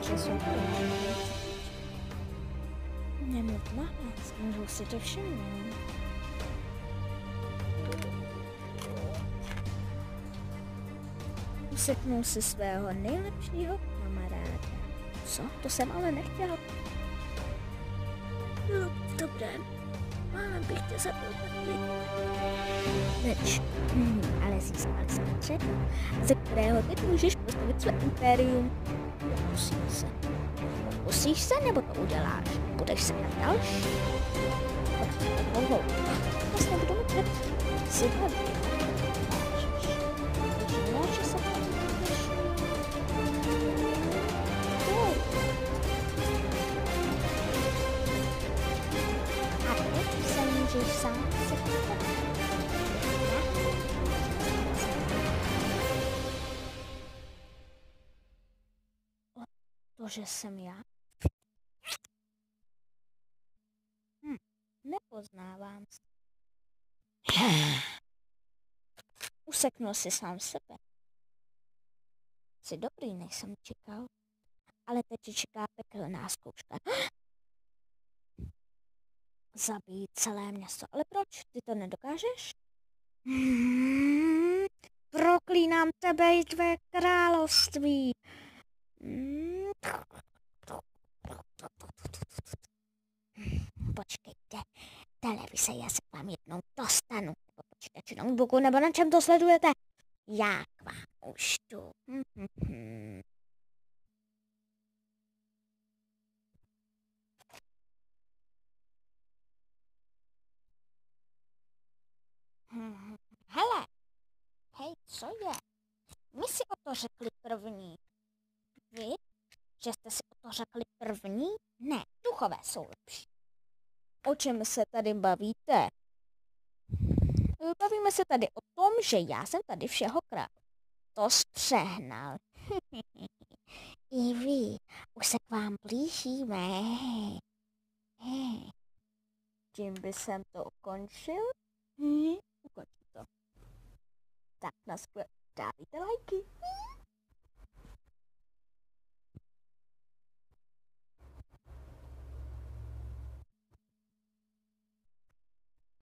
že jsou nemluv nahlas, můžou si tě všimnout. Useknul si svého nejlepšího kamaráda. Co? To jsem ale nechtěl. No, dobré. Málem bych tě zabil taky. Neč, ale získal jsem střed, ze kterého teď můžeš postavit své impérium. Pokusíš se, nebo to uděláš? Budeš se na další? Protože to dlouho. Vlastně budu mít lepší. Si tady. Že se tam můžeš. A teď se můžeš sám se postavit. To, že jsem já? Nepoznávám se. Useknul si sám sebe. Jsi dobrý, než jsem čekal. Ale teď tě čeká pekelná zkouška. Zabít celé město. Ale proč? Ty to nedokážeš? Proklínám tebe i tvé království. Počkejte, televize, já se k vám jednou dostanu. Nebo počítači, notebooku, nebo na čem to sledujete? Já k vám už jdu. Hele, hej, co je? My si o to řekli první. Vy? Že jste si o to řekli první? Ne, duchové jsou lepší. O čem se tady bavíte? Bavíme se tady o tom, že já jsem tady všeho král. To zpřehnal. I vy, už se k vám blížíme. Tím by jsem to ukončil? Ukončil to. Tak naschle, dávajte lajky.